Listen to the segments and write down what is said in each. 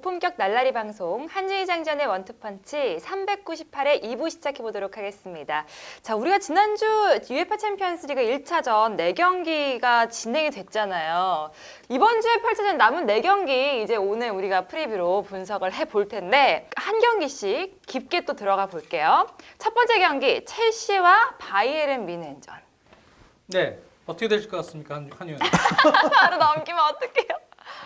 고품격 날라리 방송 한주희장전의 원투펀치 398회 2부 시작해보도록 하겠습니다. 자, 우리가 지난주 UEFA 챔피언스리그 1차전 4경기가 진행이 됐잖아요. 이번 주에 펼쳐진 남은 4경기 이제 오늘 우리가 프리뷰로 분석을 해볼 텐데 한 경기씩 깊게 또 들어가 볼게요. 첫 번째 경기 첼시와 바이에른 뮌헨전. 네, 어떻게 되실 것 같습니까, 한 의원? 바로 넘기면 어떡해요?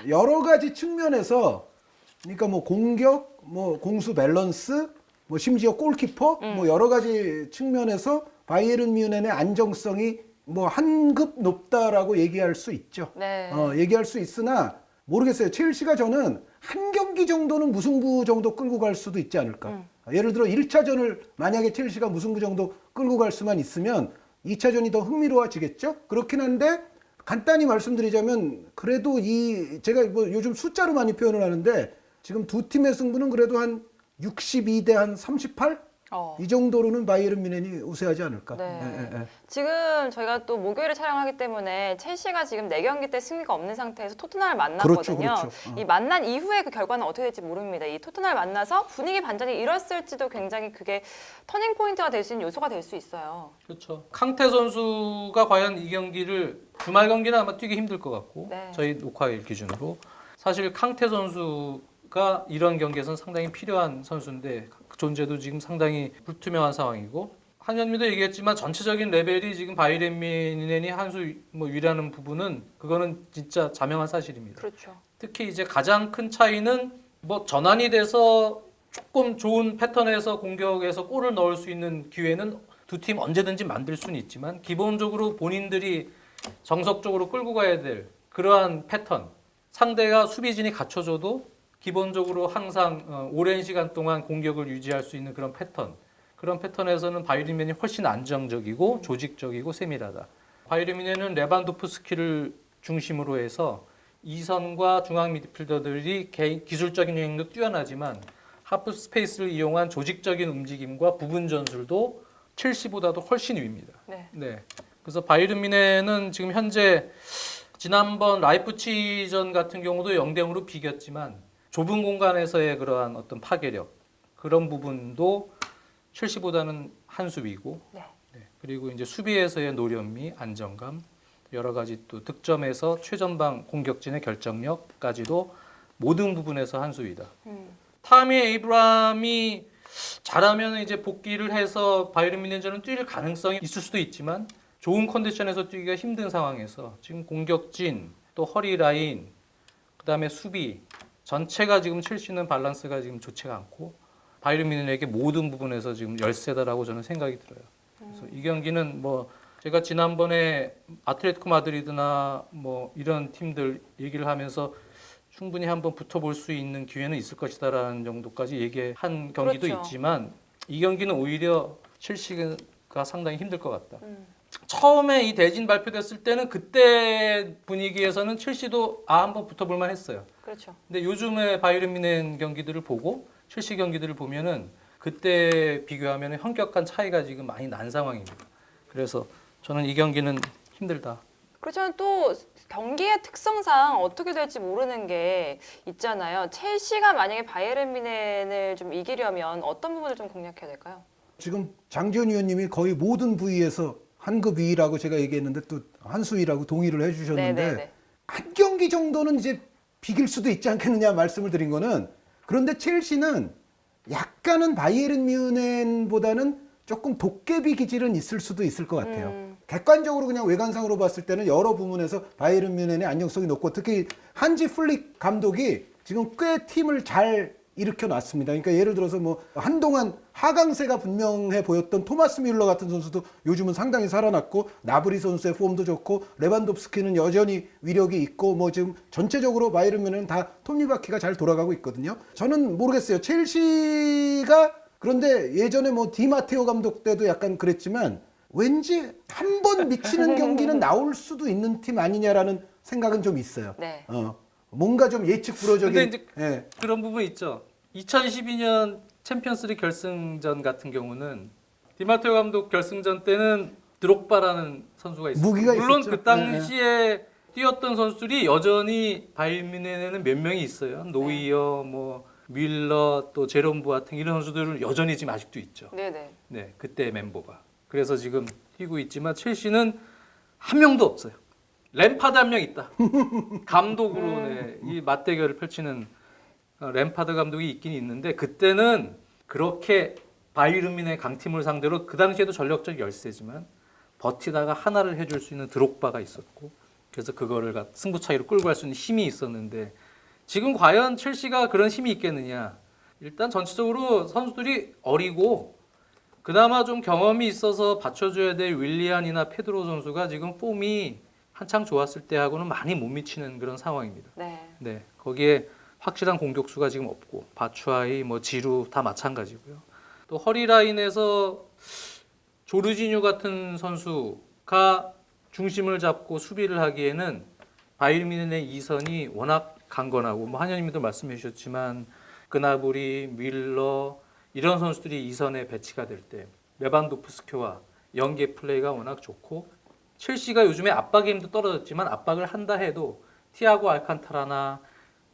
여러 가지 측면에서 그러니까 뭐 공격, 뭐 공수 밸런스, 뭐 심지어 골키퍼, 뭐 여러 가지 측면에서 바이에른 뮌헨의 안정성이 뭐 한 급 높다라고 얘기할 수 있죠. 네. 얘기할 수 있으나 모르겠어요. 첼시가 저는 한 경기 정도는 무승부 정도 끌고 갈 수도 있지 않을까. 예를 들어 1차전을 만약에 첼시가 무승부 정도 끌고 갈 수만 있으면 2차전이 더 흥미로워지겠죠. 그렇긴 한데 간단히 말씀드리자면 그래도 제가 뭐 요즘 숫자로 많이 표현을 하는데 지금 두 팀의 승부는 그래도 한 62대 한 38? 이 정도로는 바이에른 뮌헨이 우세하지 않을까. 네. 지금 저희가 또 목요일에 촬영하기 때문에 첼시가 지금 4경기 때 승리가 없는 상태에서 토트넘을 만났거든요. 그렇죠. 이 만난 이후에 그 결과는 어떻게 될지 모릅니다. 이 토트넘을 만나서 분위기 반전이 일었을지도 굉장히 그게 터닝 포인트가 될 수 있는 요소가 될 수 있어요. 그렇죠. 캉테 선수가 과연 이 경기를 주말 경기는 아마 뛰기 힘들 것 같고 네. 저희 녹화일 기준으로 사실 캉테 선수가 이런 경기에서는 상당히 필요한 선수인데 그 존재도 지금 상당히 불투명한 상황이고 한현미도 얘기했지만 전체적인 레벨이 지금 바이에른 뮌헨이 한 수 뭐 유리하는 부분은 그거는 진짜 자명한 사실입니다. 그렇죠. 특히 이제 가장 큰 차이는 뭐 전환이 돼서 조금 좋은 패턴에서 공격에서 골을 넣을 수 있는 기회는 두 팀 언제든지 만들 수는 있지만 기본적으로 본인들이 정석적으로 끌고 가야 될 그러한 패턴, 상대가 수비진이 갖춰줘도 기본적으로 항상 오랜 시간 동안 공격을 유지할 수 있는 그런 패턴, 그런 패턴에서는 바이에른 뮌헨이 훨씬 안정적이고 조직적이고 세밀하다. 바이에른 뮌헨은 레반도프스키를 중심으로 해서 2선과 중앙 미드필더들이 기술적인 영역도 뛰어나지만 하프 스페이스를 이용한 조직적인 움직임과 부분 전술도 첼시보다도 훨씬 위입니다. 네. 그래서 바이에른 뮌헨은 지금 현재 지난번 라이프치히전 같은 경우도 0대0으로 비겼지만 좁은 공간에서의 그러한 어떤 파괴력 그런 부분도 첼시보다는 한 수 위고 네. 그리고 이제 수비에서의 노련미, 안정감 여러 가지 또 득점에서 최전방 공격진의 결정력까지도 모든 부분에서 한 수 위다. 타미 에이브람이 잘하면 이제 복귀를 해서 바이에른 뮌헨전은 뛸 가능성이 있을 수도 있지만 좋은 컨디션에서 뛰기가 힘든 상황에서 지금 공격진 또 허리 라인 그다음에 수비 전체가 지금 첼시는 밸런스가 지금 좋지가 않고 바이에른 뮌헨에게 모든 부분에서 지금 열세다라고 저는 생각이 들어요. 그래서 이 경기는 뭐 제가 지난번에 아틀레티코 마드리드나 뭐 이런 팀들 얘기를 하면서 충분히 한번 붙어볼 수 있는 기회는 있을 것이다라는 정도까지 얘기한 경기도 그렇죠. 있지만 이 경기는 오히려 첼시가 상당히 힘들 것 같다. 처음에 이 대진 발표됐을 때는 그때 분위기에서는 첼시도 한번 붙어볼만 했어요. 그렇죠. 근데 요즘에 바이에른 뮌헨 경기들을 보고 첼시 경기들을 보면은 그때 비교하면 현격한 차이가 지금 많이 난 상황입니다. 그래서 저는 이 경기는 힘들다. 그렇지만 또 경기의 특성상 어떻게 될지 모르는 게 있잖아요. 첼시가 만약에 바이에른 뮌헨을 좀 이기려면 어떤 부분을 좀 공략해야 될까요? 지금 장지현 위원님이 거의 모든 부위에서 한급 위라고 제가 얘기했는데 또 한수 위라고 동의를 해주셨는데 네네네. 한 경기 정도는 이제 비길 수도 있지 않겠느냐 말씀을 드린 거는 그런데 첼시는 약간은 바이에른 뮌헨보다는 조금 도깨비 기질은 있을 수도 있을 것 같아요. 객관적으로 그냥 외관상으로 봤을 때는 여러 부분에서 바이에른 뮌헨의 안정성이 높고 특히 한지 플릭 감독이 지금 꽤 팀을 잘 일으켜 놨습니다. 그러니까 예를 들어서 뭐 한동안 하강세가 분명해 보였던 토마스 뮬러 같은 선수도 요즘은 상당히 살아났고 나브리 선수의 폼도 좋고 레반도프스키는 여전히 위력이 있고 뭐 지금 전체적으로 바이에른 뮌헨은 다 톱니바퀴가 잘 돌아가고 있거든요. 저는 모르겠어요. 첼시가 그런데 예전에 뭐 디마테오 감독 때도 약간 그랬지만 왠지 한 번 미치는 경기는 나올 수도 있는 팀 아니냐라는 생각은 좀 있어요. 네. 뭔가 좀 예측 불허적인. 근데 이제 예. 그런 부분 있죠. 2012년 챔피언스리그 결승전 같은 경우는 디마테오 감독 결승전 때는 드록바라는 선수가 있었고 무기가 물론 있었죠. 그 당시에 뛰었던 선수들이 여전히 바이에른 뮌헨에는 몇 명이 있어요. 노이어, 뭐 밀러, 또 제롬 보아탱 이런 선수들은 여전히 지금 아직도 있죠. 네네. 네, 그때 멤버가. 그래서 지금 뛰고 있지만 첼시는 한 명도 없어요. 램파드 한 명 있다. 감독으로 이 맞대결을 펼치는 램파드 감독이 있긴 있는데 그때는 그렇게 바이에른 뮌헨 강팀을 상대로 그 당시에도 전력적 열세지만 버티다가 하나를 해줄 수 있는 드록바가 있었고 그래서 그거를 승부 차이로 끌고 갈 수 있는 힘이 있었는데 지금 과연 첼시가 그런 힘이 있겠느냐? 일단 전체적으로 선수들이 어리고 그나마 좀 경험이 있어서 받쳐줘야 될 윌리안이나 페드로 선수가 지금 폼이 한창 좋았을 때하고는 많이 못 미치는 그런 상황입니다. 네. 네, 거기에 확실한 공격수가 지금 없고 바추아이, 뭐 지루 다 마찬가지고요. 또 허리 라인에서 조르지뉴 같은 선수가 중심을 잡고 수비를 하기에는 바이에른 뮌헨의 이선이 워낙 강건하고 뭐 한현님도 말씀해 주셨지만 그나브리, 밀러 이런 선수들이 이선에 배치가 될 때 레반도프스키와 연계 플레이가 워낙 좋고 첼시가 요즘에 압박의 힘도 떨어졌지만 압박을 한다 해도 티아고 알칸타라나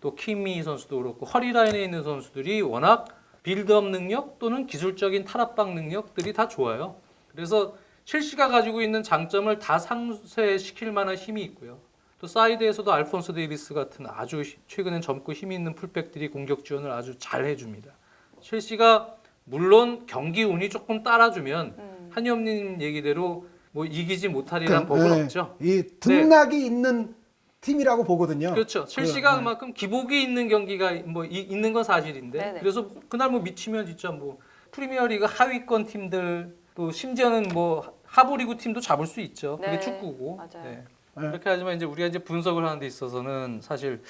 또 키미 선수도 그렇고 허리 라인에 있는 선수들이 워낙 빌드업 능력 또는 기술적인 탈압박 능력들이 다 좋아요. 그래서 첼시가 가지고 있는 장점을 다 상쇄시킬 만한 힘이 있고요. 또 사이드에서도 알폰소 데이비스 같은 아주 최근엔 젊고 힘이 있는 풀백들이 공격 지원을 아주 잘 해줍니다. 첼시가 물론 경기 운이 조금 따라주면 한현님 얘기대로 뭐 이기지 못하리란 법은 없죠. 이 등락이 있는 팀이라고 보거든요. 그렇죠. 첼시가 그만큼 기복이 있는 경기가 뭐 있는 건 사실인데 네네. 그래서 그날 뭐 미치면 진짜 뭐 프리미어리그 하위권 팀들 또 심지어는 뭐 하부리그 팀도 잡을 수 있죠. 그게 네. 축구고. 맞아요. 네. 그렇게 하지만 이제 우리가 이제 분석을 하는 데 있어서는 사실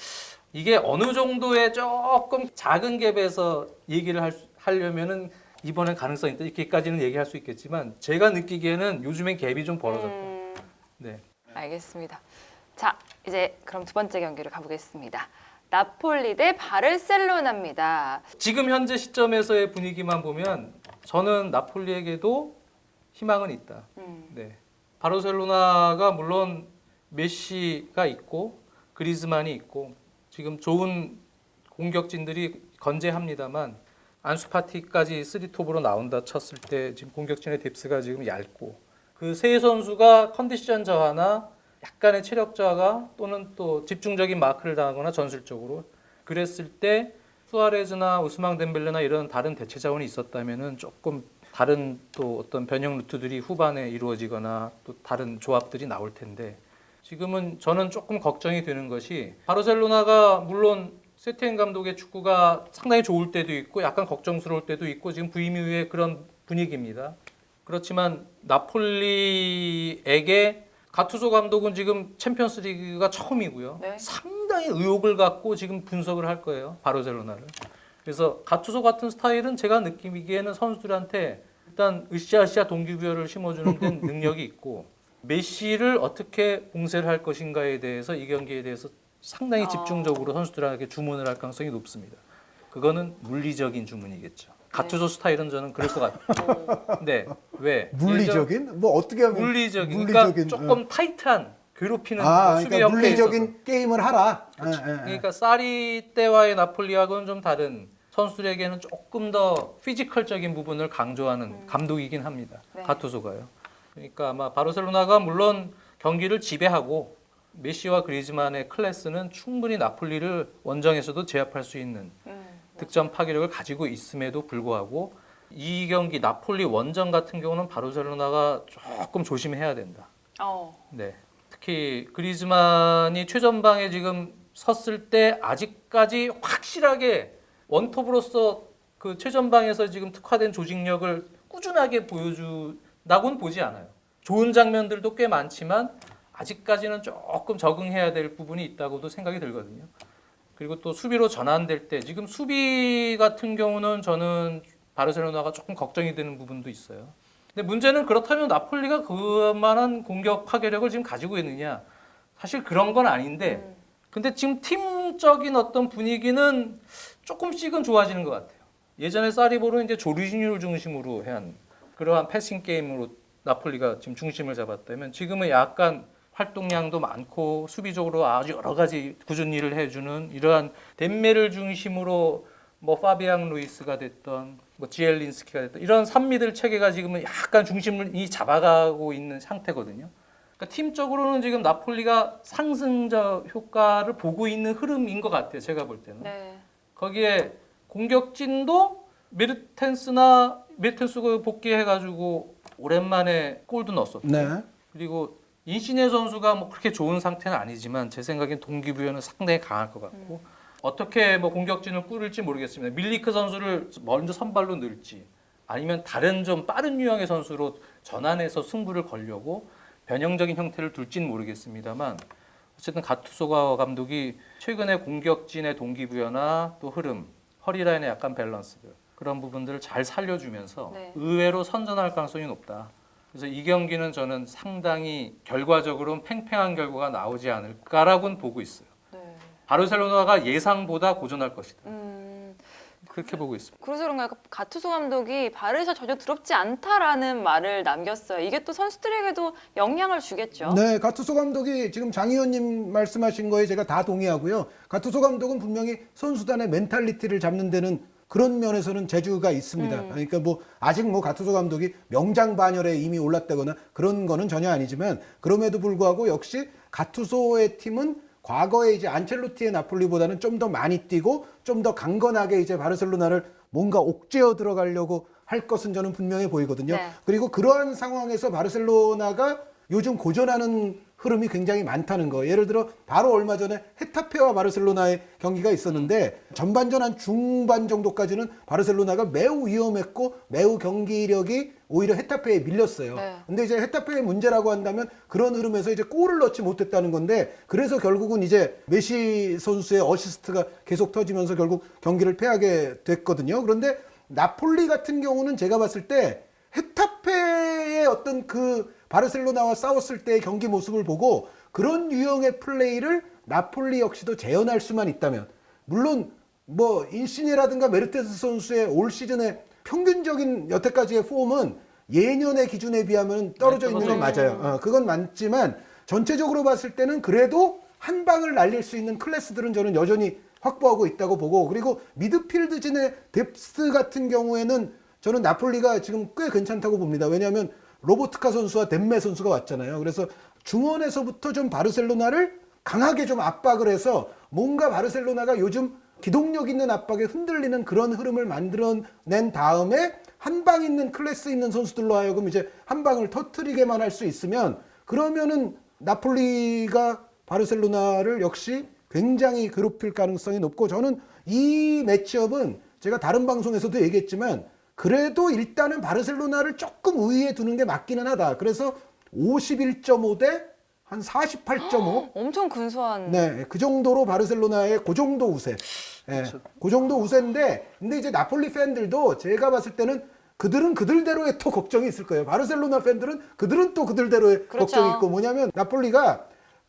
이게 어느 정도의 조금 작은 갭에서 얘기를 하려면은 이번엔 가능성이 있다 이렇게까지는 얘기할 수 있겠지만 제가 느끼기에는 요즘엔 갭이 좀 벌어졌다. 네. 알겠습니다. 자, 이제 그럼 두 번째 경기를 가보겠습니다. 나폴리 대 바르셀로나입니다. 지금 현재 시점에서의 분위기만 보면 저는 나폴리에게도 희망은 있다. 네. 바르셀로나가 물론 메시가 있고 그리즈만이 있고 지금 좋은 공격진들이 건재합니다만 안수파티까지 3톱으로 나온다 쳤을 때 지금 공격진의 뎁스가 지금 얇고 그 세 선수가 컨디션 저하나 약간의 체력 저하가 또는 또 집중적인 마크를 당하거나 전술적으로 그랬을 때 수아레즈나 우스망 덴벨레나 이런 다른 대체 자원이 있었다면은 조금 다른 또 어떤 변형 루트들이 후반에 이루어지거나 또 다른 조합들이 나올 텐데 지금은 저는 조금 걱정이 되는 것이 바르셀로나가 물론 세티엔 감독의 축구가 상당히 좋을 때도 있고 약간 걱정스러울 때도 있고 지금 부임 이후에 그런 분위기입니다. 그렇지만 나폴리에게 가투소 감독은 지금 챔피언스리그가 처음이고요. 네. 상당히 의욕을 갖고 지금 분석을 할 거예요. 바르셀로나를. 그래서 가투소 같은 스타일은 제가 느끼기에는 선수들한테 일단 으쌰으쌰 동기부여를 심어주는 데는 능력이 있고 메시를 어떻게 봉쇄를 할 것인가에 대해서 이 경기에 대해서 상당히 집중적으로 선수들에게 주문을 할 가능성이 높습니다. 그거는 물리적인 주문이겠죠. 가투소 스타일은 저는 그럴 것 같아요. 네, 왜? 물리적인? 뭐 어떻게 하면 물리적인. 그러니까 조금 타이트한 괴롭히는 수비 그러니까 형태에 물리적인 있어서. 게임을 하라. 그러니까 사리 때와의 나폴리하고는 좀 다른 선수들에게는 조금 더 피지컬적인 부분을 강조하는 감독이긴 합니다. 네. 가투소가요. 그러니까 아마 바르셀로나가 물론 경기를 지배하고 메시와 그리즈만의 클래스는 충분히 나폴리를 원정에서도 제압할 수 있는 득점 파괴력을 가지고 있음에도 불구하고 이 경기 나폴리 원정 같은 경우는 바르셀로나가 조금 조심해야 된다. 네. 특히 그리즈만이 최전방에 지금 섰을 때 아직까지 확실하게 원톱으로서 그 최전방에서 지금 특화된 조직력을 꾸준하게 보여준다고는 보지 않아요. 좋은 장면들도 꽤 많지만 아직까지는 조금 적응해야 될 부분이 있다고도 생각이 들거든요. 그리고 또 수비로 전환될 때 지금 수비 같은 경우는 저는 바르셀로나가 조금 걱정이 되는 부분도 있어요. 근데 문제는 그렇다면 나폴리가 그만한 공격 파괴력을 지금 가지고 있느냐? 사실 그런 건 아닌데 근데 지금 팀적인 어떤 분위기는 조금씩은 좋아지는 것 같아요. 예전에 사리보는 이제 조르지뉴를 중심으로 한 그러한 패싱 게임으로 나폴리가 지금 중심을 잡았다면 지금은 약간 활동량도 많고 수비적으로 아주 여러 가지 꾸준히 일을 해주는 이러한 덴메를 중심으로 뭐 파비앙 루이스가 됐던 뭐 지엘린스키가 됐던 이런 3미들 체계가 지금은 약간 중심을 잡아가고 있는 상태거든요. 그러니까 팀적으로는 지금 나폴리가 상승적 효과를 보고 있는 흐름인 것 같아요. 제가 볼 때는. 네. 거기에 공격진도 메르텐스가 복귀해가지고 오랜만에 골도 넣었었고 네. 그리고 인시네 선수가 뭐 그렇게 좋은 상태는 아니지만 제 생각엔 동기부여는 상당히 강할 것 같고 어떻게 뭐 공격진을 꾸릴지 모르겠습니다. 밀리크 선수를 먼저 선발로 넣을지 아니면 다른 좀 빠른 유형의 선수로 전환해서 승부를 걸려고 변형적인 형태를 둘지는 모르겠습니다만 어쨌든 가투소 감독이 최근에 공격진의 동기부여나 또 흐름, 허리라인의 약간 밸런스들 그런 부분들을 잘 살려주면서 네. 의외로 선전할 가능성이 높다. 그래서 이 경기는 저는 상당히 결과적으로는 팽팽한 결과가 나오지 않을까라고는 보고 있어요. 네. 바르셀로나가 예상보다 고전할 것이다. 그렇게 보고 있습니다. 그래서 그런가 가투소 감독이 바르샤 전혀 두렵지 않다라는 말을 남겼어요. 이게 또 선수들에게도 영향을 주겠죠. 네, 가투소 감독이 지금 장 의원님 말씀하신 거에 제가 다 동의하고요. 가투소 감독은 분명히 선수단의 멘탈리티를 잡는 데는 그런 면에서는 재주가 있습니다. 그러니까 뭐 아직 뭐 가투소 감독이 명장 반열에 이미 올랐다거나 그런 거는 전혀 아니지만 그럼에도 불구하고 역시 가투소의 팀은 과거에 이제 안첼로티의 나폴리보다는 좀 더 많이 뛰고 좀 더 강건하게 이제 바르셀로나를 뭔가 옥죄어 들어가려고 할 것은 저는 분명해 보이거든요. 네. 그리고 그러한 상황에서 바르셀로나가 요즘 고전하는 흐름이 굉장히 많다는 거. 예를 들어 바로 얼마 전에 헤타페와 바르셀로나의 경기가 있었는데 전반전 한 중반 정도까지는 바르셀로나가 매우 위험했고 매우 경기력이 오히려 헤타페에 밀렸어요. 네. 근데 이제 헤타페의 문제라고 한다면 그런 흐름에서 이제 골을 넣지 못했다는 건데 그래서 결국은 이제 메시 선수의 어시스트가 계속 터지면서 결국 경기를 패하게 됐거든요. 그런데 나폴리 같은 경우는 제가 봤을 때 헤타페의 어떤 그 바르셀로나와 싸웠을 때의 경기 모습을 보고 그런 유형의 플레이를 나폴리 역시도 재현할 수만 있다면 물론 뭐 인시니라든가 메르테스 선수의 올 시즌의 평균적인 여태까지의 폼은 예년의 기준에 비하면 떨어져 있는 건 맞아요. 그건 맞지만 전체적으로 봤을 때는 그래도 한 방을 날릴 수 있는 클래스들은 저는 여전히 확보하고 있다고 보고 그리고 미드필드진의 뎁스 같은 경우에는 저는 나폴리가 지금 꽤 괜찮다고 봅니다. 왜냐하면 로보트카 선수와 덴메 선수가 왔잖아요. 그래서 중원에서부터 좀 바르셀로나를 강하게 좀 압박을 해서 뭔가 바르셀로나가 요즘 기동력 있는 압박에 흔들리는 그런 흐름을 만들어낸 다음에 한 방 있는 클래스 있는 선수들로 하여금 이제 한 방을 터트리게만 할 수 있으면 그러면은 나폴리가 바르셀로나를 역시 굉장히 괴롭힐 가능성이 높고 저는 이 매치업은 제가 다른 방송에서도 얘기했지만 그래도 일단은 바르셀로나를 조금 우위에 두는 게 맞기는 하다. 그래서 51.5 대 한 48.5. 엄청 근소한. 네, 그 정도로 바르셀로나의 그 정도 우세. 예, 그 정도 우세인데, 근데 이제 나폴리 팬들도 제가 봤을 때는 그들은 그들대로의 또 걱정이 있을 거예요. 바르셀로나 팬들은 그들은 또 그들대로의 그렇죠. 걱정이 있고 뭐냐면 나폴리가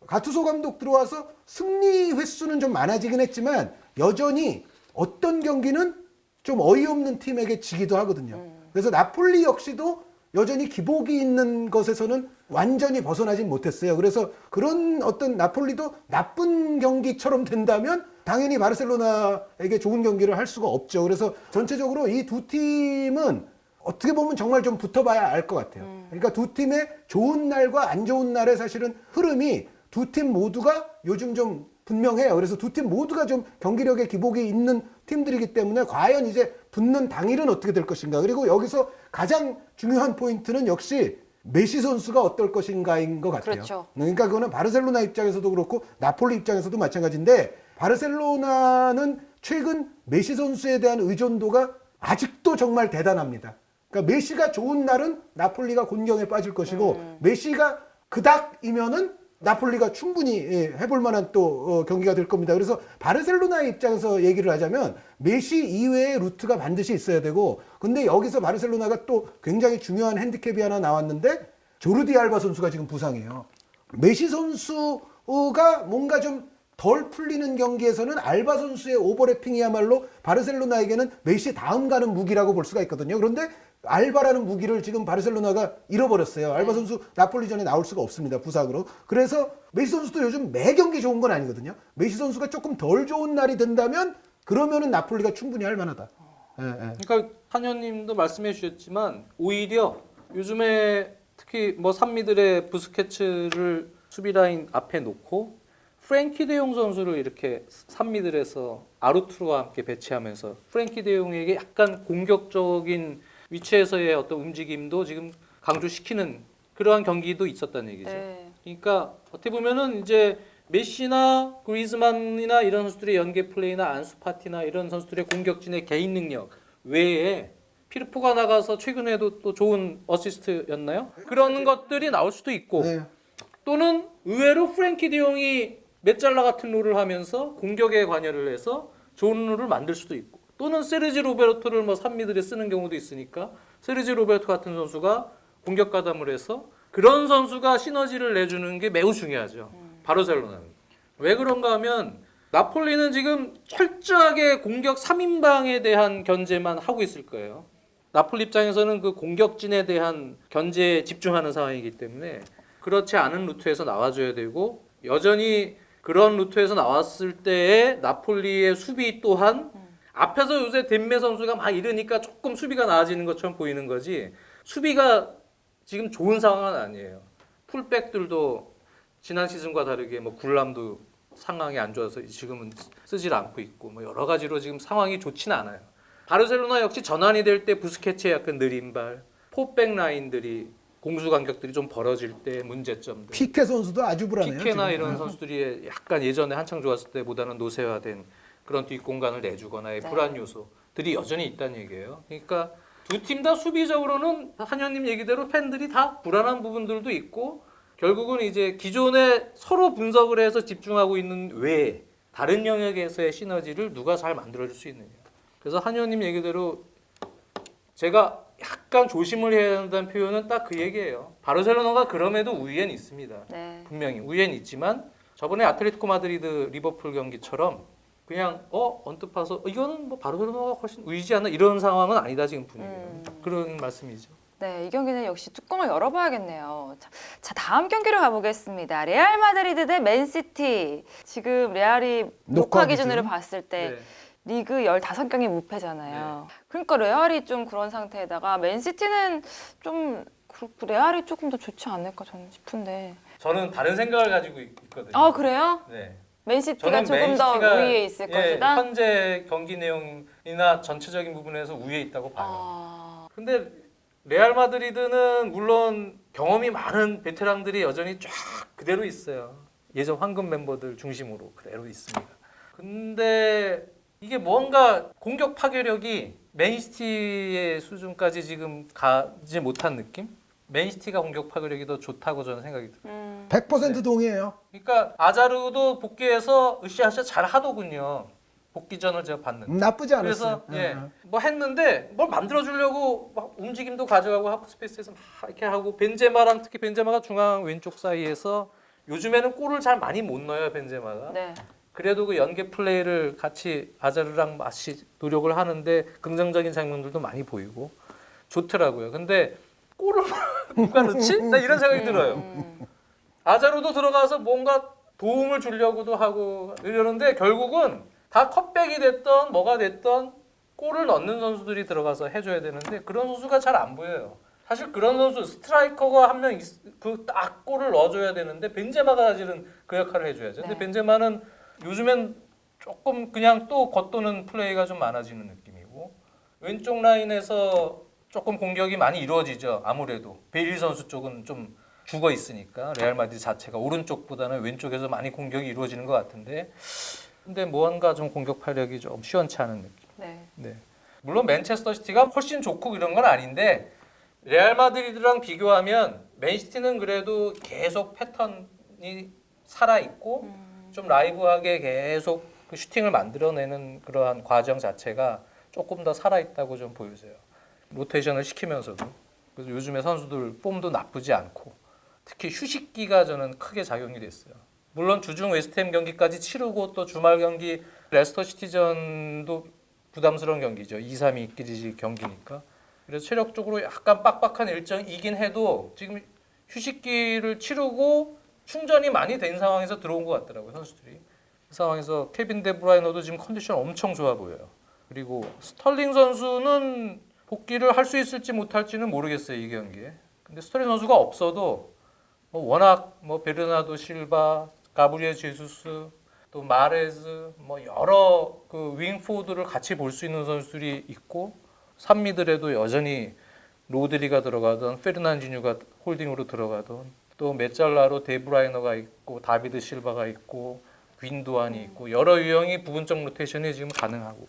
가투소 감독 들어와서 승리 횟수는 좀 많아지긴 했지만 여전히 어떤 경기는 좀 어이없는 팀에게 지기도 하거든요. 그래서 나폴리 역시도 여전히 기복이 있는 것에서는 완전히 벗어나진 못했어요. 그래서 그런 어떤 나폴리도 나쁜 경기처럼 된다면 당연히 바르셀로나에게 좋은 경기를 할 수가 없죠. 그래서 전체적으로 이 두 팀은 어떻게 보면 정말 좀 붙어봐야 알 것 같아요. 그러니까 두 팀의 좋은 날과 안 좋은 날의 사실은 흐름이 두 팀 모두가 요즘 좀 분명해요. 그래서 두 팀 모두가 좀 경기력에 기복이 있는 팀들이기 때문에 과연 이제 붙는 당일은 어떻게 될 것인가. 그리고 여기서 가장 중요한 포인트는 역시 메시 선수가 어떨 것인가인 것 같아요. 그렇죠. 그러니까 그거는 바르셀로나 입장에서도 그렇고 나폴리 입장에서도 마찬가지인데 바르셀로나는 최근 메시 선수에 대한 의존도가 아직도 정말 대단합니다. 그러니까 메시가 좋은 날은 나폴리가 곤경에 빠질 것이고 메시가 그닥이면은 나폴리가 충분히 해볼 만한 또 경기가 될 겁니다. 그래서 바르셀로나의 입장에서 얘기를 하자면 메시 이외의 루트가 반드시 있어야 되고 근데 여기서 바르셀로나가 또 굉장히 중요한 핸디캡이 하나 나왔는데 조르디 알바 선수가 지금 부상이에요. 메시 선수가 뭔가 좀 덜 풀리는 경기에서는 알바 선수의 오버래핑이야말로 바르셀로나에게는 메시 다음 가는 무기라고 볼 수가 있거든요. 그런데 알바라는 무기를 지금 바르셀로나가 잃어버렸어요. 알바 선수 나폴리전에 나올 수가 없습니다. 부상으로. 그래서 메시 선수도 요즘 매 경기 좋은 건 아니거든요. 메시 선수가 조금 덜 좋은 날이 된다면 그러면은 나폴리가 충분히 할 만하다. 예, 예. 그러니까 한현님도 말씀해 주셨지만 오히려 요즘에 특히 뭐 산미들의 부스케츠를 수비 라인 앞에 놓고 프랭키 데용 선수를 이렇게 산미들에서 아르투로와 함께 배치하면서 프랭키 데용에게 약간 공격적인 위치에서의 어떤 움직임도 지금 강조시키는 그러한 경기도 있었다는 얘기죠. 네. 그러니까 어떻게 보면은 이제 메시나 그리즈만이나 이런 선수들의 연계 플레이나 안수파티나 이런 선수들의 공격진의 개인 능력 외에 피르포가 나가서 최근에도 또 좋은 어시스트였나요? 그런 것들이 나올 수도 있고 네. 또는 의외로 프랭키 디용이 메잘라 같은 롤을 하면서 공격에 관여를 해서 좋은 롤을 만들 수도 있고 또는 세르지 로베르토를 뭐 산미들에 쓰는 경우도 있으니까 세르지 로베르토 같은 선수가 공격 가담을 해서 그런 선수가 시너지를 내주는 게 매우 중요하죠. 바르셀로나는. 왜 그런가 하면 나폴리는 지금 철저하게 공격 3인방에 대한 견제만 하고 있을 거예요. 나폴리 입장에서는 그 공격진에 대한 견제에 집중하는 상황이기 때문에 그렇지 않은 루트에서 나와줘야 되고 여전히 그런 루트에서 나왔을 때의 나폴리의 수비 또한 앞에서 요새 덴메 선수가 막 이러니까 조금 수비가 나아지는 것처럼 보이는 거지 수비가 지금 좋은 상황은 아니에요. 풀백들도 지난 시즌과 다르게 뭐 굴람도 상황이 안 좋아서 지금은 쓰질 않고 있고 뭐 여러 가지로 지금 상황이 좋지는 않아요. 바르셀로나 역시 전환이 될 때 부스케츠의 약간 느린 발, 포백 라인들이 공수 간격들이 좀 벌어질 때 문제점들. 피케 선수도 아주 불안해요. 피케나 지금. 이런 선수들이 약간 예전에 한창 좋았을 때보다는 노쇠화된 그런 뒷공간을 내주거나의 불안 요소들이 여전히 있다는 얘기예요. 그러니까 두 팀 다 수비적으로는 한현님 얘기대로 팬들이 다 불안한 부분들도 있고 결국은 이제 기존에 서로 분석을 해서 집중하고 있는 외에 다른 영역에서의 시너지를 누가 잘 만들어줄 수 있느냐. 그래서 한현님 얘기대로 제가 약간 조심을 해야 한다는 표현은 딱 그 얘기예요. 바르셀로나가 그럼에도 우위엔 있습니다. 네. 분명히 우위엔 있지만 저번에 아틀레티코 마드리드 리버풀 경기처럼 그냥 언뜻 봐서 이거는 뭐 바르셀로나가 훨씬 우위지 않나 이런 상황은 아니다 지금 분위기는. 그런 말씀이죠. 네, 이 경기는 역시 뚜껑을 열어봐야겠네요. 자, 다음 경기로 가보겠습니다. 레알 마드리드 대 맨시티. 지금 레알이 녹화 녹화 기준으로 기준? 봤을 때 네. 리그 15경기 무패잖아요. 그러니까 레알이 좀 그런 상태에다가 맨시티는 좀 그렇고 레알이 조금 더 좋지 않을까 저는 싶은데. 저는 다른 생각을 가지고 있거든요. 아, 그래요? 네. 맨시티가 조금 더 위에 있을 것이다? 현재 경기 내용이나 전체적인 부분에서 위에 있다고 봐요. 아, 근데 레알 마드리드는 물론 경험이 많은 베테랑들이 여전히 쫙 그대로 있어요. 예전 황금 멤버들 중심으로 그대로 있습니다. 근데 이게 뭔가 공격 파괴력이 맨시티의 수준까지 지금 가지 못한 느낌? 맨시티가 공격 파괴력이 더 좋다고 저는 생각이 들어요. 100% 동의해요. 그러니까 아자르도 복귀해서 으쌰으쌰 잘 하더군요. 복귀전을 제가 봤는데. 나쁘지 않았어요. 그래서 뭐 했는데 뭘 만들어 주려고 막 움직임도 가져가고 하프 스페이스에서 막 이렇게 하고 벤제마랑 특히 벤제마가 중앙 왼쪽 사이에서 요즘에는 골을 잘 많이 못 넣어요 벤제마가. 네. 그래도 그 연계 플레이를 같이 아자르랑 같이 노력을 하는데 긍정적인 장면들도 많이 보이고 좋더라고요. 근데 골을 누가 넣지? 나 이런 생각이 들어요. 아자르도 들어가서 뭔가 도움을 주려고도 하고 이러는데 결국은 다 컷백이 됐던 뭐가 됐던 골을 넣는 선수들이 들어가서 해줘야 되는데 그런 선수가 잘 안 보여요. 사실 그런 선수 스트라이커가 한 명 그 딱 골을 넣어줘야 되는데 벤제마가 사실은 그 역할을 해줘야죠. 근데 네. 벤제마는 요즘엔 조금 그냥 또 겉도는 플레이가 좀 많아지는 느낌이고 왼쪽 라인에서 조금 공격이 많이 이루어지죠. 아무래도 베일 선수 쪽은 좀 죽어 있으니까 레알 마드리드 자체가 오른쪽보다는 왼쪽에서 많이 공격이 이루어지는 것 같은데 근데 뭔가 좀 공격 파력이 좀 시원치 않은 느낌. 네. 네. 물론 맨체스터 시티가 훨씬 좋고 이런 건 아닌데 레알 마드리드랑 비교하면 맨시티는 그래도 계속 패턴이 살아 있고 좀 라이브하게 계속 그 슈팅을 만들어내는 그러한 과정 자체가 조금 더 살아 있다고 좀 보여져요. 로테이션을 시키면서도 그래서 요즘에 선수들 폼도 나쁘지 않고 특히 휴식기가 저는 크게 작용이 됐어요. 물론 주중 웨스트햄 경기까지 치르고 또 주말 경기 레스터 시티전도 부담스러운 경기죠. 2-3-2끼리 경기니까. 그래서 체력적으로 약간 빡빡한 일정이긴 해도 지금 휴식기를 치르고 충전이 많이 된 상황에서 들어온 것 같더라고요, 선수들이. 그 상황에서 케빈 데브라이너도 지금 컨디션 엄청 좋아 보여요. 그리고 스털링 선수는 복귀를 할 수 있을지 못할지는 모르겠어요, 이 경기에. 근데 스털링 선수가 없어도 워낙 베르나도 실바, 가브리엘 제수스, 또 마레즈 여러 그 윙포드를 같이 볼 수 있는 선수들이 있고 3미들에도 여전히 로드리가 들어가던 페르난지뉴가 홀딩으로 들어가던 또 메잘라로 데브라이너가 있고 다비드 실바가 있고 윈두안이 있고 여러 유형이 부분적 로테이션이 지금 가능하고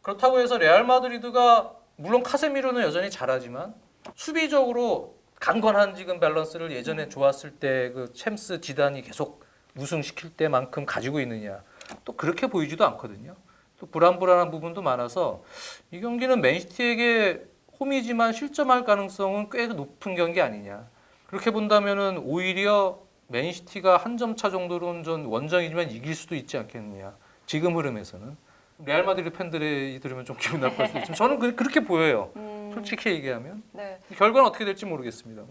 그렇다고 해서 레알 마드리드가 물론 카세미로는 여전히 잘하지만 수비적으로 강건한 지금 밸런스를 예전에 좋았을 때 그 챔스 지단이 계속 우승시킬 때만큼 가지고 있느냐 또 그렇게 보이지도 않거든요. 또 불안불안한 부분도 많아서 이 경기는 맨시티에게 홈이지만 실점할 가능성은 꽤 높은 경기 아니냐. 그렇게 본다면은 오히려 맨시티가 한 점 차 정도로는 전 원정이지만 이길 수도 있지 않겠느냐. 지금 흐름에서는 레알 마드리드 팬들이 들으면 좀 기분 나쁠 수도 있지만 저는 그렇게 보여요. 솔직히 얘기하면 네. 결과는 어떻게 될지 모르겠습니다만.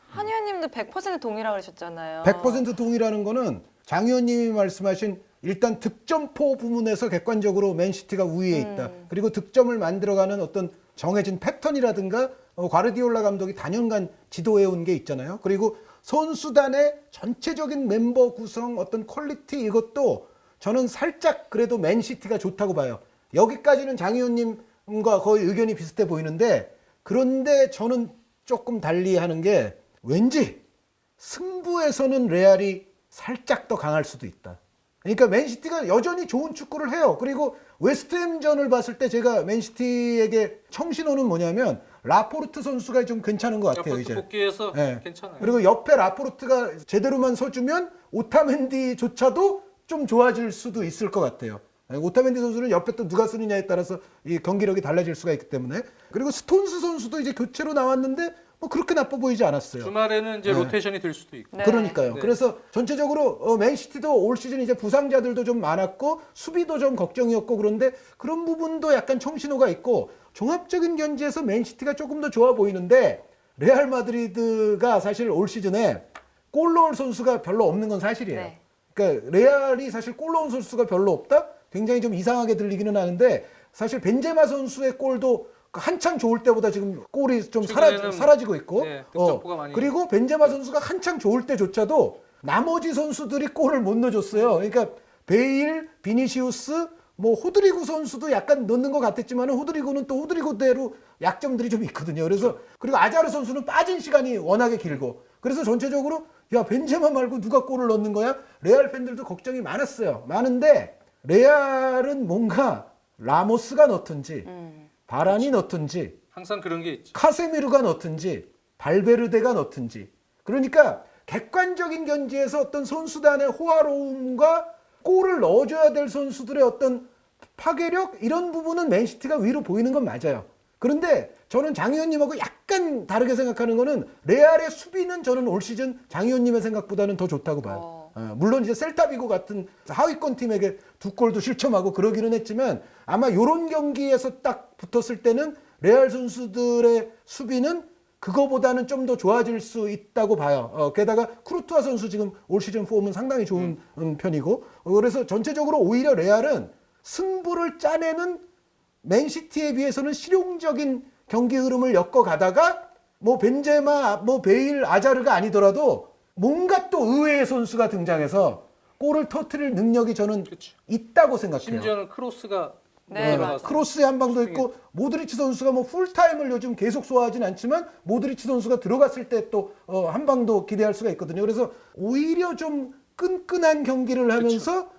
한 의원님도 100% 동의라고 그러셨잖아요. 100% 동의라는 거는 장 의원님이 말씀하신 일단 득점포 부분에서 객관적으로 맨시티가 우위에 있다. 그리고 득점을 만들어가는 어떤 정해진 패턴이라든가 과르디올라 감독이 단연간 지도해 온 게 있잖아요. 그리고 선수단의 전체적인 멤버 구성 어떤 퀄리티 이것도 저는 살짝 그래도 맨시티가 좋다고 봐요. 여기까지는 장 의원님과 거의 의견이 비슷해 보이는데 그런데 저는 조금 달리 하는 게 왠지 승부에서는 레알이 살짝 더 강할 수도 있다. 그러니까 맨시티가 여전히 좋은 축구를 해요. 그리고 웨스트햄전을 봤을 때 제가 맨시티에게 청신호는 뭐냐면 라포르트 선수가 좀 괜찮은 것 같아요. 이제 복귀해서 네. 괜찮아요. 그리고 옆에 라포르트가 제대로만 서주면 오타멘디조차도 좀 좋아질 수도 있을 것 같아요. 오타멘디 선수는 옆에 또 누가 쓰느냐에 따라서 이 경기력이 달라질 수가 있기 때문에 그리고 스톤스 선수도 이제 교체로 나왔는데 뭐 그렇게 나빠 보이지 않았어요. 주말에는 이제 네. 로테이션이 될 수도 있고. 네. 그러니까요. 네. 그래서 전체적으로 맨시티도 올 시즌 이제 부상자들도 좀 많았고 수비도 좀 걱정이었고 그런데 그런 부분도 약간 청신호가 있고 종합적인 견지에서 맨시티가 조금 더 좋아 보이는데 레알 마드리드가 사실 올 시즌에 골 넣을 선수가 별로 없는 건 사실이에요. 네. 그러니까 레알이 사실 골 넣은 선수가 별로 없다? 굉장히 좀 이상하게 들리기는 하는데 사실 벤제마 선수의 골도 한창 좋을 때보다 지금 골이 좀 최근에는 사라지고 있고 네, 득점포가 많이 그리고 벤제마 선수가 한창 좋을 때조차도 나머지 선수들이 골을 못 넣어줬어요. 그러니까 베일, 비니시우스, 뭐 호드리구 선수도 약간 넣는 것 같았지만 호드리구는 또 호드리구대로 약점들이 좀 있거든요. 그래서 그리고 아자르 선수는 빠진 시간이 워낙에 길고 그래서 전체적으로 야 벤제마 말고 누가 골을 넣는 거야? 레알 팬들도 걱정이 많았어요. 많은데 레알은 뭔가 라모스가 넣든지 바란이 넣든지 항상 그런 게 있죠. 카세미르가 넣든지 발베르데가 넣든지 그러니까 객관적인 견지에서 어떤 선수단의 호화로움과 골을 넣어줘야 될 선수들의 어떤 파괴력 이런 부분은 맨시티가 위로 보이는 건 맞아요. 그런데 저는 장 의원님하고 약간 다르게 생각하는 거는 레알의 수비는 저는 올 시즌 장 의원님의 생각보다는 더 좋다고 봐요. 물론 이제 셀타비고 같은 하위권 팀에게 두 골도 실점하고 그러기는 했지만 아마 이런 경기에서 딱 붙었을 때는 레알 선수들의 수비는 그거보다는 좀 더 좋아질 수 있다고 봐요. 게다가 쿠르투아 선수 지금 올 시즌 폼은 상당히 좋은 편이고 그래서 전체적으로 오히려 레알은 승부를 짜내는 맨시티에 비해서는 실용적인 경기 흐름을 엮어가다가 뭐 벤제마, 뭐 베일, 아자르가 아니더라도 뭔가 또 의외의 선수가 등장해서 골을 터트릴 능력이 저는 그치. 있다고 생각해요. 심지어는 크로스가 네, 들어가서 크로스의 한 방도 있고 모드리치 선수가 뭐 풀타임을 요즘 계속 소화하진 않지만 모드리치 선수가 들어갔을 때 또 한 방도 기대할 수가 있거든요. 그래서 오히려 좀 끈끈한 경기를 하면서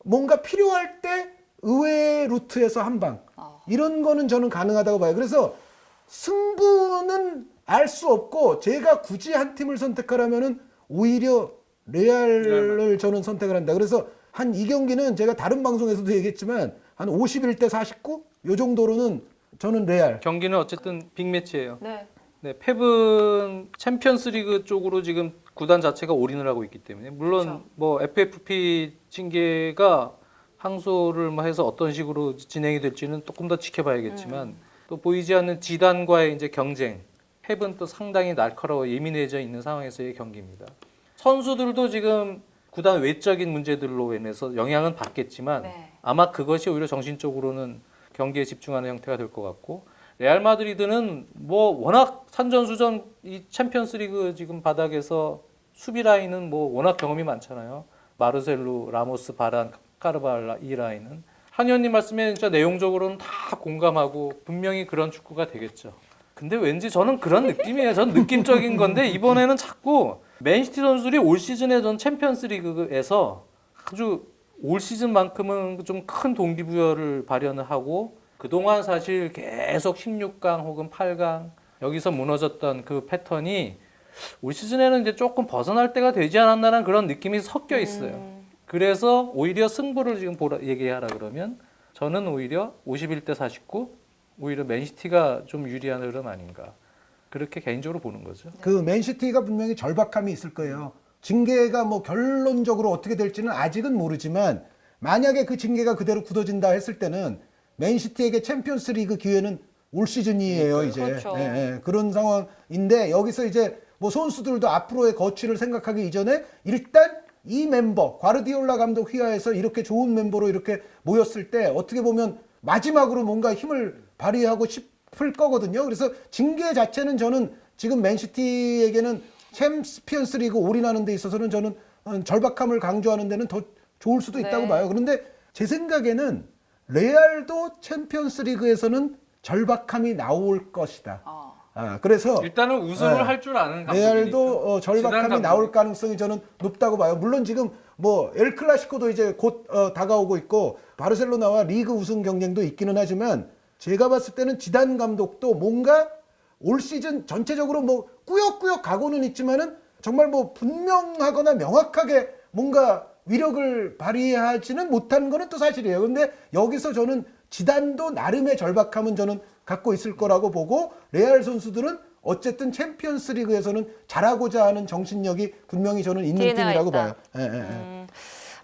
뭔가 필요할 때 의외의 루트에서 한 방. 이런 거는 저는 가능하다고 봐요. 그래서 승부는 알 수 없고 제가 굳이 한 팀을 선택하라면은 오히려 레알을 저는 선택을 한다. 그래서 한 이 경기는 제가 다른 방송에서도 얘기했지만 한 51대 49? 요 정도로는 저는 레알. 경기는 어쨌든 빅매치예요. 네. 네, 펩은 챔피언스리그 쪽으로 지금 구단 자체가 올인을 하고 있기 때문에 물론 그렇죠. 뭐 FFP 징계가 항소를 뭐 해서 어떤 식으로 진행이 될지는 조금 더 지켜봐야겠지만 또 보이지 않는 지단과의 이제 경쟁, 펩은 또 상당히 날카로워 예민해져 있는 상황에서의 경기입니다. 선수들도 지금 구단 외적인 문제들로 인해서 영향은 받겠지만 네. 아마 그것이 오히려 정신적으로는 경기에 집중하는 형태가 될 것 같고 레알 마드리드는 뭐 워낙 산전수전 이 챔피언스리그 지금 바닥에서 수비 라인은 뭐 워낙 경험이 많잖아요. 마르셀로, 라모스, 바란, 카르발라 이 라인은 한 의원님 말씀에 진짜 내용적으로는 다 공감하고 분명히 그런 축구가 되겠죠. 근데 왠지 저는 그런 느낌이에요. 전 느낌적인 건데 이번에는 자꾸 맨시티 선수들이 올 시즌에 전 챔피언스리그에서 아주 올 시즌만큼은 좀 큰 동기부여를 발현을 하고 그동안 사실 계속 16강 혹은 8강 여기서 무너졌던 그 패턴이 올 시즌에는 이제 조금 벗어날 때가 되지 않았나라는 그런 느낌이 섞여 있어요. 그래서 오히려 승부를 지금 얘기하라 그러면 저는 오히려 51대 49 오히려 맨시티가 좀 유리한 흐름 아닌가 그렇게 개인적으로 보는 거죠. 그 맨시티가 분명히 절박함이 있을 거예요. 징계가 뭐 결론적으로 어떻게 될지는 아직은 모르지만 만약에 그 징계가 그대로 굳어진다 했을 때는 맨시티에게 챔피언스리그 기회는 올 시즌이에요. 이제 그렇죠. 그런 상황인데 여기서 이제 뭐 선수들도 앞으로의 거취를 생각하기 이전에 일단 이 멤버 과르디올라 감독 휘하에서 이렇게 좋은 멤버로 이렇게 모였을 때 어떻게 보면 마지막으로 뭔가 힘을 발휘하고 싶을 거거든요. 그래서 징계 자체는 저는 지금 맨시티에게는 챔피언스리그 올인하는 데 있어서는 저는 절박함을 강조하는 데는 더 좋을 수도 있다고 네. 봐요. 그런데 제 생각에는 레알도 챔피언스리그에서는 절박함이 나올 것이다. 그래서 일단은 우승을 네. 할 줄 아는 감독이니까. 레알도 절박함이 나올 가능성이 저는 높다고 봐요. 물론 지금 뭐 엘클라시코도 이제 곧 다가오고 있고 바르셀로나와 리그 우승 경쟁도 있기는 하지만 제가 봤을 때는 지단 감독도 뭔가 올 시즌 전체적으로 뭐 꾸역꾸역 가고는 있지만은 정말 뭐 분명하거나 명확하게 뭔가 위력을 발휘하지는 못한 거는 또 사실이에요. 근데 여기서 저는 지단도 나름의 절박함은 저는 갖고 있을 거라고 보고 레알 선수들은 어쨌든 챔피언스 리그에서는 잘하고자 하는 정신력이 분명히 저는 있는 DNA가 팀이라고 있다. 봐요.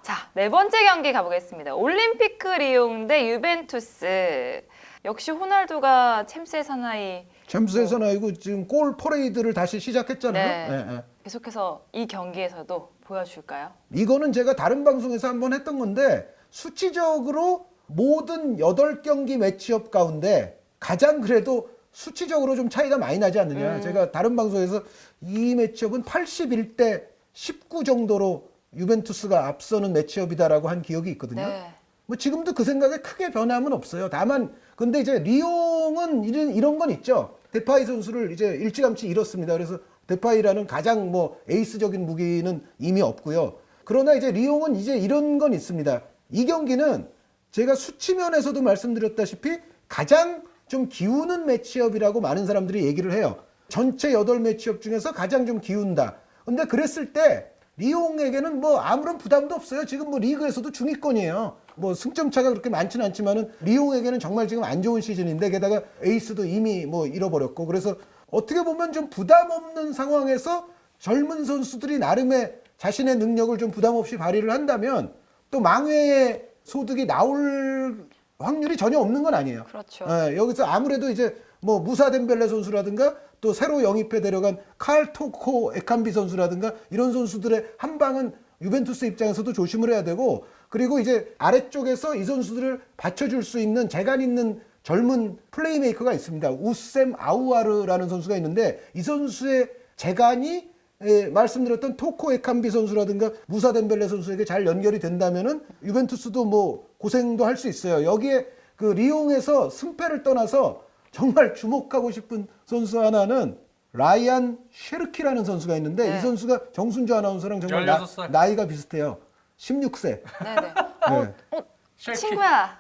자, 네 번째 경기 가보겠습니다. 올림피크 리옹 대 유벤투스. 역시 호날두가 챔스의 사나이. 챔스에서 나이고 지금 골 퍼레이드를 다시 시작했잖아요. 네. 계속해서 이 경기에서도 보여줄까요? 이거는 제가 다른 방송에서 한번 했던 건데 수치적으로 모든 8경기 매치업 가운데 가장 그래도 수치적으로 좀 차이가 많이 나지 않느냐. 제가 다른 방송에서 이 매치업은 81대 19 정도로 유벤투스가 앞서는 매치업이다라고 한 기억이 있거든요. 네. 뭐 지금도 그 생각에 크게 변함은 없어요. 다만 근데 이제 리옹은 이런 건 있죠. 데파이 선수를 이제 일찌감치 잃었습니다. 그래서 데파이라는 가장 뭐 에이스적인 무기는 이미 없고요. 그러나 이제 리옹은 이제 이런 건 있습니다. 이 경기는 제가 수치면에서도 말씀드렸다시피 가장 좀 기우는 매치업이라고 많은 사람들이 얘기를 해요. 전체 8매치업 중에서 가장 좀 기운다. 근데 그랬을 때 리옹에게는 뭐 아무런 부담도 없어요. 지금 뭐 리그에서도 중위권이에요. 뭐 승점 차가 그렇게 많지는 않지만은 리옹에게는 정말 지금 안 좋은 시즌인데 게다가 에이스도 이미 뭐 잃어버렸고 그래서 어떻게 보면 좀 부담 없는 상황에서 젊은 선수들이 나름의 자신의 능력을 좀 부담 없이 발휘를 한다면 또 망회의 소득이 나올 확률이 전혀 없는 건 아니에요. 그렇죠. 여기서 아무래도 이제 뭐 무사 덴벨레 선수라든가 또 새로 영입해 데려간 칼 토코 에캄비 선수라든가 이런 선수들의 한 방은 유벤투스 입장에서도 조심을 해야 되고 그리고 이제 아래쪽에서 이 선수들을 받쳐줄 수 있는 재간 있는 젊은 플레이메이커가 있습니다. 우셈 아우아르라는 선수가 있는데 이 선수의 재간이 말씀드렸던 토코 에캄비 선수라든가 무사 덴벨레 선수에게 잘 연결이 된다면은 유벤투스도 뭐 고생도 할 수 있어요. 여기에 그 리옹에서 승패를 떠나서 정말 주목하고 싶은 선수 하나는 라이안 쉐르키라는 선수가 있는데 네. 이 선수가 정순주 아나운서랑 정말 16살. 나이가 비슷해요. 16세. 네네. 네. 친구야.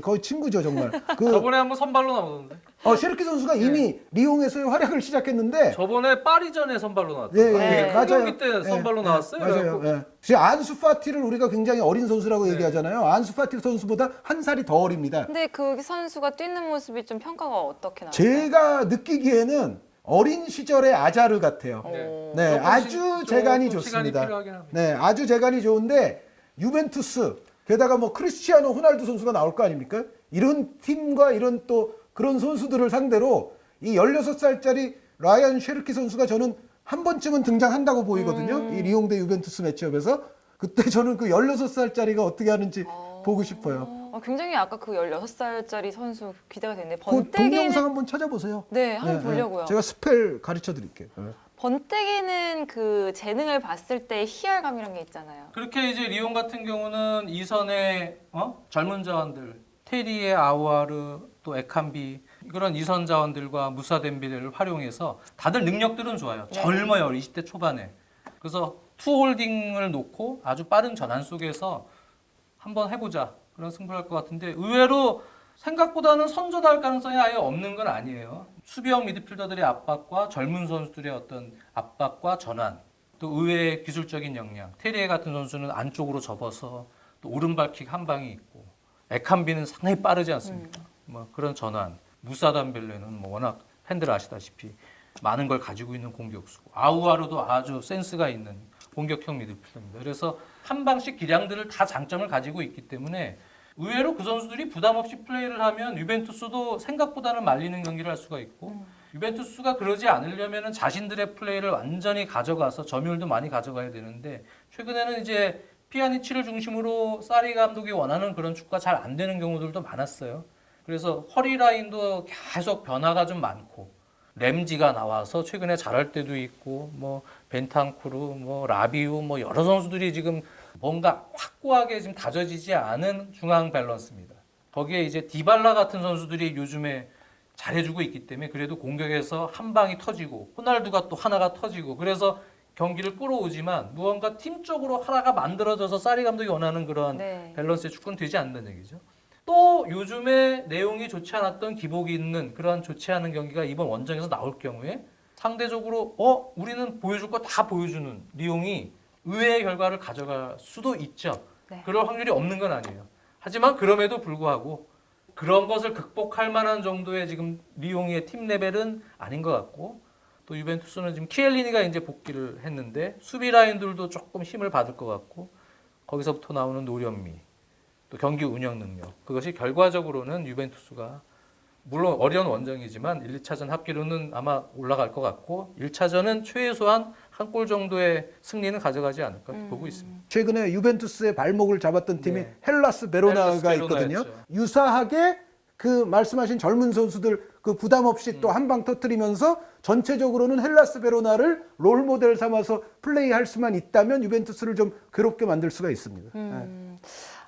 거의 친구죠 정말. 저번에 한번 선발로 나오던데. 쉐르키 선수가 이미 리옹에서의 활약을 시작했는데 저번에 파리전에 선발로 나왔다. 예, 네. 맞아요. 경기 때 선발로 나왔어요. 맞아요. 그래갖고 예. 지금 안수 파티를 우리가 굉장히 어린 선수라고 얘기하잖아요. 안수 파티 선수보다 한 살이 더 어립니다. 근데 그 선수가 뛰는 모습이 좀 평가가 어떻게 나와요? 제가 느끼기에는 어린 시절의 아자르 같아요. 오. 네, 조금씩 아주 재간이 조금 시간이 좋습니다. 필요하긴 합니다. 네, 아주 재간이 좋은데 유벤투스 게다가 뭐 크리스티아노 호날두 선수가 나올 거 아닙니까? 이런 팀과 이런 또 그런 선수들을 상대로 이 16살짜리 라이언 쉐르키 선수가 저는 한 번쯤은 등장한다고 보이거든요. 이 리옹 대 유벤투스 매치업에서. 그때 저는 그 16살짜리가 어떻게 하는지 보고 싶어요. 굉장히 아까 그 16살짜리 선수 기대가 되는데 그 번떼기는 동영상 한번 찾아보세요. 네, 한번 보려고요. 제가 스펠 가르쳐 드릴게요. 번떼기는 그 재능을 봤을 때 희열감이란 게 있잖아요. 그렇게 이제 리옹 같은 경우는 이선의 젊은 자원들 테리에 아우아르 또 에칸비 그런 이선 자원들과 무사 덴빌레를 활용해서 다들 능력들은 좋아요. 네. 젊어요. 20대 초반에. 그래서 투홀딩을 놓고 아주 빠른 전환 속에서 한번 해보자. 그런 승부를 할 것 같은데 의외로 생각보다는 선전할 가능성이 아예 없는 건 아니에요. 수비형 미드필더들의 압박과 젊은 선수들의 어떤 압박과 전환, 또 의외의 기술적인 역량. 테리에 같은 선수는 안쪽으로 접어서 또 오른발킥 한 방이 있고, 에칸비는 상당히 빠르지 않습니까? 뭐 그런 전환. 무사 담벨레는 뭐 워낙 팬들 아시다시피 많은 걸 가지고 있는 공격수고, 아우아르도 아주 센스가 있는 공격형 미드필더입니다. 그래서 한 방씩 기량들을 다 장점을 가지고 있기 때문에 의외로 그 선수들이 부담 없이 플레이를 하면 유벤투스도 생각보다는 말리는 경기를 할 수가 있고, 유벤투스가 그러지 않으려면 자신들의 플레이를 완전히 가져가서 점유율도 많이 가져가야 되는데, 최근에는 이제 피아니치를 중심으로 사리 감독이 원하는 그런 축구가 잘 안 되는 경우들도 많았어요. 그래서 허리 라인도 계속 변화가 좀 많고, 램지가 나와서 최근에 잘할 때도 있고, 뭐 벤탄쿠르, 뭐 라비우, 뭐 여러 선수들이 지금 뭔가 확고하게 지금 다져지지 않은 중앙 밸런스입니다. 거기에 이제 디발라 같은 선수들이 요즘에 잘해주고 있기 때문에 그래도 공격에서 한 방이 터지고, 호날두가 또 하나가 터지고, 그래서 경기를 끌어오지만 무언가 팀적으로 하나가 만들어져서 사리 감독이 원하는 그런 네. 밸런스의 축구는 되지 않는다는 얘기죠. 또 요즘에 내용이 좋지 않았던 기복이 있는 그런 좋지 않은 경기가 이번 원정에서 나올 경우에 상대적으로 우리는 보여줄 거 다 보여주는 리옹이 의외의 결과를 가져갈 수도 있죠. 네. 그럴 확률이 없는 건 아니에요. 하지만 그럼에도 불구하고 그런 것을 극복할 만한 정도의 지금 리옹의 팀 레벨은 아닌 것 같고, 또 유벤투스는 지금 키엘리니가 이제 복귀를 했는데 수비 라인들도 조금 힘을 받을 것 같고, 거기서부터 나오는 노련미, 또 경기 운영 능력, 그것이 결과적으로는 유벤투스가 물론 어려운 원정이지만 1, 2차전 합계로는 아마 올라갈 것 같고, 1차전은 최소한 한 골 정도의 승리는 가져가지 않을까 보고 있습니다. 최근에 유벤투스의 발목을 잡았던 팀이 네. 헬라스 베로나가 헬라스 있거든요. 베로나였죠. 유사하게 그 말씀하신 젊은 선수들 그 부담 없이 또 한 방 터뜨리면서 전체적으로는 헬라스 베로나를 롤 모델 삼아서 플레이할 수만 있다면 유벤투스를 좀 괴롭게 만들 수가 있습니다.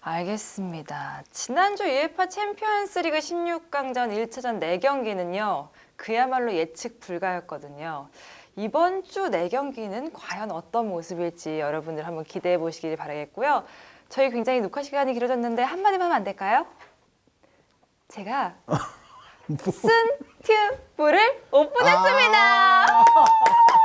알겠습니다. 지난주 UEFA 챔피언스리그 16강전 1차전 4경기는요. 그야말로 예측 불가였거든요. 이번 주 4경기는 과연 어떤 모습일지 여러분들 한번 기대해 보시길 바라겠고요. 저희 굉장히 녹화 시간이 길어졌는데 한마디만 하면 안 될까요? 제가 쓴튜브를 오픈했습니다.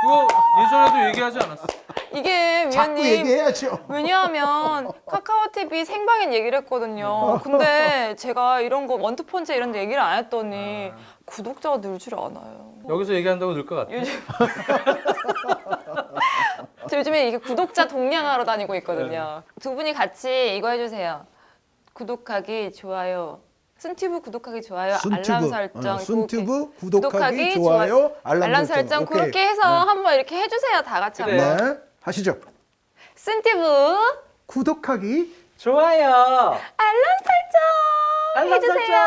그거 예전에도 얘기하지 않았어요? 이게 자꾸 위원님 얘기해야죠. 왜냐하면 카카오 TV 생방인 얘기를 했거든요. 근데 제가 이런 거 원투펀치 이런 데 얘기를 안 했더니 구독자가 늘질 않아요. 여기서 얘기한다고 늘 것 같아요. 저 요즘에 이게 구독자 동냥하러 다니고 있거든요. 두 분이 같이 이거 해주세요. 구독하기, 좋아요. 순튜브 구독하기, 좋아요, 알람 설정. 순튜브 구독하기, 좋아요, 알람 설정. 오케이. 그렇게 해서 한번 이렇게 해주세요. 다 같이 그래. 한번. 네, 하시죠. 순튜브 구독하기, 좋아요. 알람 설정 해주세요.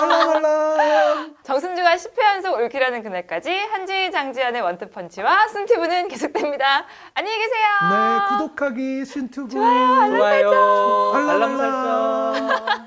알람. 정승주가 10회 연속 올킬하는 그날까지 한지희 장지연의 원투펀치와 순튜브는 계속됩니다. 안녕히 계세요. 네, 구독하기, 순튜브, 좋아요. 알람 알람 설정.